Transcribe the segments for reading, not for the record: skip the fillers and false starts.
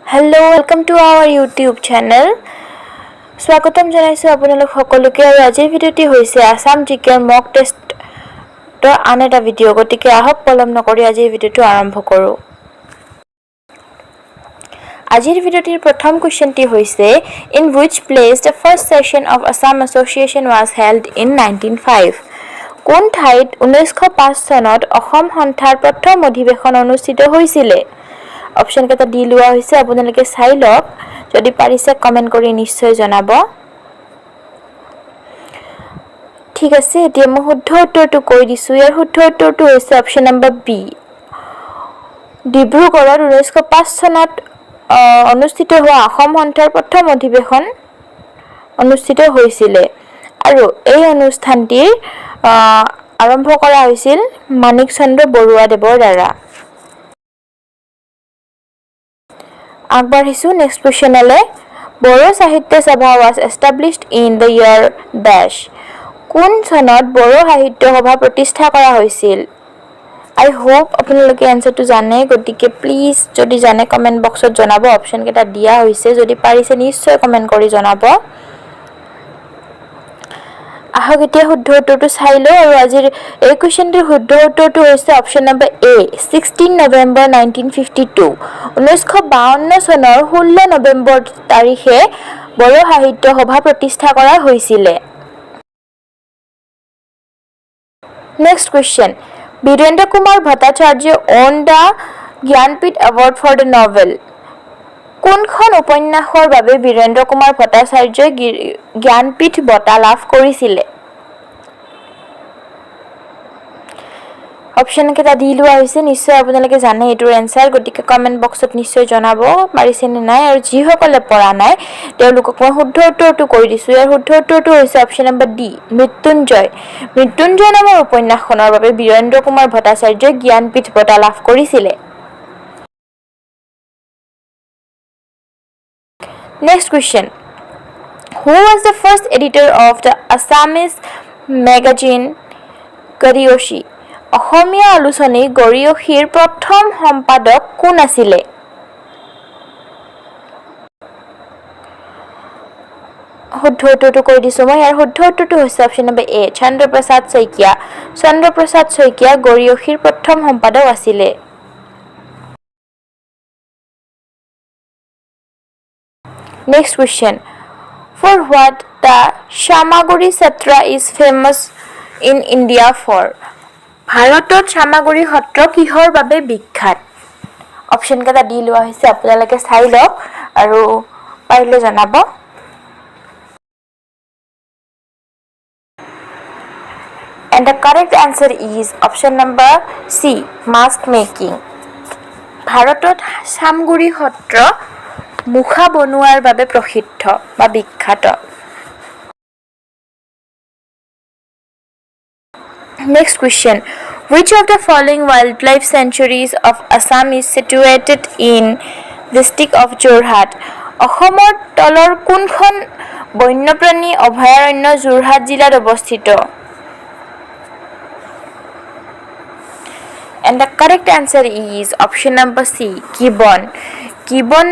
Hello, welcome to our YouTube channel. স্বাগতম জনাইছো আপোনালোক সকলোকে আৰু আজিৰ ভিডিওটি হৈছে আসাম জিকেৰ মক টেষ্টৰ আন এটা ভিডিও গতিকে আহক পলম নকৰি আজিৰ ভিডিওটো আৰম্ভ কৰোঁ আজিৰ ভিডিওটিৰ প্ৰথম কোৱেশ্চনটি হৈছে in which place the first session of Assam Association was held in 1905 কোন ঠাইত 1905 চনত অসম সন্থাৰ প্ৰথম অধিৱেশন অনুষ্ঠিত হৈছিল অপচন কেটা দি লোৱা হৈছে আপোনালোকে চাই লওক যদি পাৰিছে কমেন্ট কৰি নিশ্চয় জনাব ঠিক আছে এতিয়া মই শুদ্ধ উত্তৰটো কৈ দিছো ইয়াৰ শুদ্ধ উত্তৰটো হৈছে অপচন নম্বৰ বি ডিব্ৰুগড়ত 1905 চনত অনুষ্ঠিত হোৱা অসম সন্থাৰ প্ৰথম অধিৱেশন অনুষ্ঠিত হৈছিল আৰু এই অনুষ্ঠানটিৰ আৰম্ভ কৰা হৈছিল মানিক চন্দ্ৰ বৰুৱা দেৱৰ দ্বাৰা আগবাঢ়িছো নেক্সট কোৱেশ্চনলে বড়ো সাহিত্য সভা was established in the year dash কোন চনত বড়ো সাহিত্য সভা প্ৰতিষ্ঠা কৰা হৈছিল I hope আপোনালোকে আনসাৰটো জানে গতিকে প্লিজ যদি জানে কমেন্ট বক্সত জনাব অপচন কেটা দিয়া হৈছে যদি পাৰিছে নিশ্চয় কমেন্ট কৰি জনাব আহক এতিয়া শুদ্ধ উত্তৰটো চাই লও আৰু আজিৰ এই কোৱেশ্চনটোৰ শুদ্ধ উত্তৰটো হৈছে অপচন নম্বৰ এ 16 নৱেম্বৰ 1952 1952 চনৰ 16 নৱেম্বৰ তাৰিখে বড়ো সাহিত্য সভা প্ৰতিষ্ঠা কৰা হৈছিল next question Birendra Kumar Bhattacharya own the Jnanpith award for the novel কোনখন উপন্যাসৰ বাবে বীৰেন্দ্ৰ কুমাৰ ভট্টাচাৰ্যই জ্ঞানপীঠ বঁটা লাভ কৰিছিল অপচন কেটা দি লোৱা হৈছে নিশ্চয় আপোনালোকে জানে এটোৰ এনসাৰ গতিকে কমেন্ট বক্সত নিশ্চয় জনাব পাৰিছে নে নাই আৰু যি সকলে পঢ়া নাই তেওঁলোকক মই শুদ্ধ উত্তৰটো কৈ দিছো ইয়াৰ শুদ্ধ উত্তৰটো হৈছে অপচন নম্বৰ ডি মৃত্যুঞ্জয় নামৰ উপন্যাসখনৰ বাবে বীৰেন্দ্ৰ কুমাৰ ভট্টাচাৰ্যই জ্ঞানপীঠ বঁটা লাভ কৰিছিল Next question. Who was the first editor of the Assamese magazine Goriyoshi? অসমীয়া আলোচনী গৰিয়সীৰ প্ৰথম সম্পাদক কোন আছিল? শুদ্ধ উত্তৰটো কৈ দিছো মই ইয়াৰ শুদ্ধ উত্তৰটো হৈছে অপচন নম্বৰ এ চন্দ্ৰপ্ৰসাদ শইকীয়া গৰিয়সীৰ প্ৰথম সম্পাদক আছিল Next question. For what the Samaguri Satra is famous in India for? ভাৰতত সামাগুৰি সত্ৰ কিহৰ বাবে বিখ্যাত? অপচন কেটা দি লোৱা হৈছে আপোনালোকে চাই লওক আৰু পাৰিলে জনাব And the correct answer is option number C, mask making. ভাৰতত সামগুৰি সত্ৰ মুখা বনোৱাৰ বাবে প্ৰসিদ্ধ বা বিখ্যাত Next question. Which of the following wildlife sanctuaries of Assam is situated in district of Jorhat? অসমৰ তলৰ কোনখন বন্যপ্ৰাণী অভয়াৰণ্য যোৰহাট জিলাত অৱস্থিত And the correct answer is option number C, Gibbon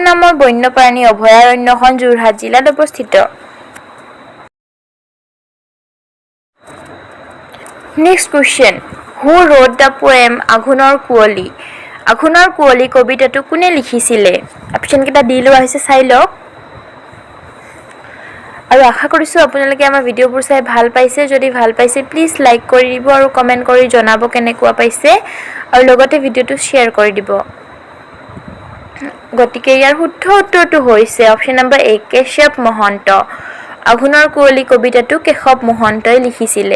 নামৰ বন্যপ্ৰাণী অভয়াৰণ্যখন যোৰহাট জিলাত অৱস্থিত Next question. Who wrote the poem আঘোণৰ কুঁৱলী কবিতাটো কোনে লিখিছিল অপচন কেটা দি লোৱা হৈছে চাই লওক আৰু আশা কৰিছো আপোনালোকে আমাৰ ভিডিওবোৰ চাই ভাল পাইছে যদি ভাল পাইছে প্লিজ লাইক কৰি দিব আৰু কমেন্ট কৰি জনাব কেনেকুৱা পাইছে আৰু লগতে ভিডিওটো শেয়াৰ কৰি দিব গতিকে ইয়াৰ শুদ্ধ উত্তৰটো হৈছে অপচন নম্বৰ এ কেশৱ মহন্ত আঘোণৰ কুঁৱলী কবিতাটো কেশৱ মহন্তই লিখিছিল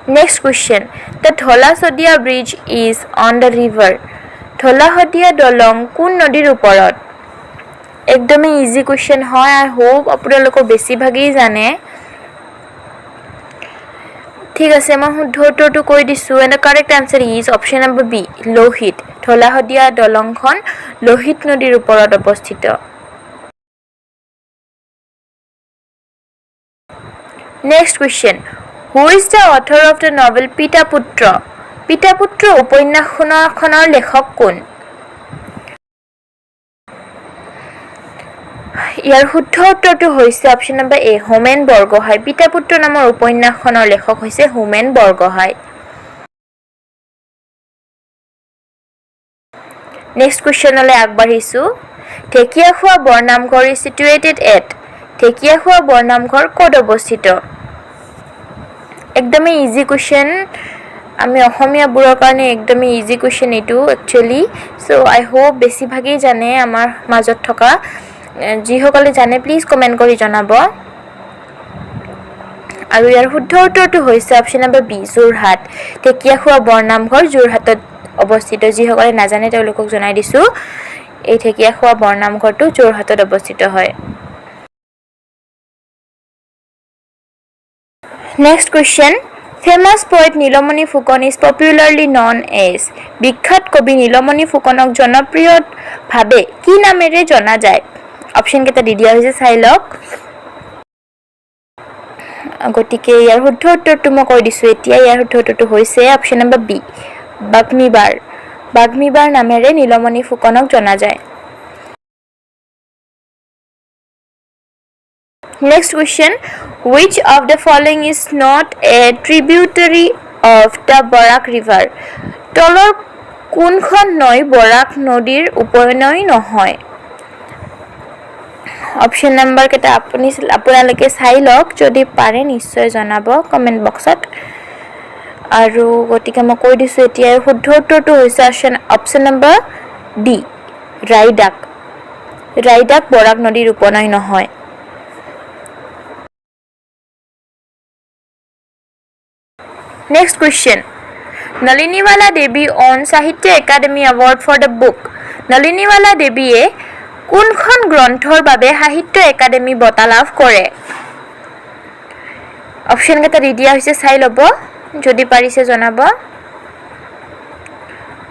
Next question. The Thola Sodia bridge is on the river. Thola Sodia দলং কোন নদীৰ ওপৰত একদমই ইজি কোৱেশ্চন হয় I hope আপোনালোকে বেছিভাগেই জানে ঠিক আছে মই শুদ্ধ উত্তৰটো কৈ দিছো and the correct answer is option number B, Lohit Thola Sodia দলংখন লোহিত নদীৰ ওপৰত অৱস্থিত Next question. Who is the author of the novel Pita Putra? পিতা পুত্ৰ উপন্যাসখনৰ লেখক কোন? ইয়াৰ শুদ্ধ উত্তৰটো হৈছে অপশ্যন নম্বৰ এ হোমেন বৰগোহাঁই। পিতা পুত্ৰ নামৰ উপন্যাসখনৰ লেখক হৈছে হোমেন বৰগোহাঁই। নেক্সট কুৱেশ্যনলৈ আগবাঢ়িছো। Dhekiakhowa Bornamghar is situated at. Dhekiakhowa Bornamghar ক'ত অৱস্থিত? একদমেই ইজি কুৱেশ্যন, আমি অসমীয়াবোৰৰ কাৰণে একদমেই ইজি কুৱেশ্যন এইটো একচুৱেলি। চ' আই হোপ বেছিভাগেই জানে আমাৰ মাজত থকা। যিসকলে জানে প্লিজ কমেণ্ট কৰি জনাব। আৰু ইয়াৰ শুদ্ধ উত্তৰটো হৈছে option number B Jorhat. Dhekiakhowa Bornamghar যোৰহাটত অৱস্থিত। যিসকলে নাজানে তেওঁলোকক জনাই দিছোঁ, এই ঢেকীয়াখোৱা বৰনামঘৰটো যোৰহাটত অৱস্থিত হয়। Next question. Famous poet Nilmani Phukan is popularly known as. বিখ্যাত কবি নীলমণি ফুকনক জনপ্ৰিয়ভাৱে কি নামেৰে জনা যায়? অপশ্যন কেইটা দি দিয়া হৈছে, চাই লওক। গতিকে ইয়াৰ শুদ্ধ উত্তৰটো মই কৈ দিছোঁ এতিয়া। ইয়াৰ শুদ্ধ উত্তৰটো হৈছে অপশ্যন নম্বৰ বি বাগ্মীবাৰ। বাগ্মীবাৰ নামেৰে নীলমণি ফুকনক জনা যায়। Next question. Which of the following is not a tributary of the Barak River? তলৰ কোনখন নৈ বৰাক নদীৰ উপনৈ নহয়? অপশ্যন নম্বৰ কেইটা আপোনালোকে চাই লওক, যদি পাৰে নিশ্চয় জনাব কমেণ্ট বক্সত। আৰু গতিকে মই কৈ দিছোঁ এতিয়া শুদ্ধ উত্তৰটো হৈছে option number D Raidak. Raidak বৰাক নদীৰ উপনৈ নহয়। Next question. Naliniwala Devi won Sahitya Academy Award for the book. Naliniwala Deviয়ে কোনখন গ্ৰন্থৰ বাবে সাহিত্য একাডেমী বঁটা লাভ কৰে? অপশ্যন কেইটা দি দিয়া হৈছে, চাই ল'ব, যদি পাৰিছে জনাব।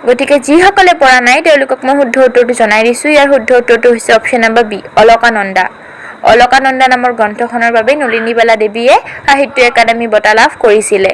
গতিকে যিসকলে পৰা নাই তেওঁলোকক মই শুদ্ধ উত্তৰটো জনাই দিছোঁ। ইয়াৰ শুদ্ধ উত্তৰটো হৈছে option number B Alakananda. Alakananda নামৰ গ্ৰন্থখনৰ বাবে নলিনীবালা দেৱীয়ে সাহিত্য একাডেমী বঁটা লাভ কৰিছিলে।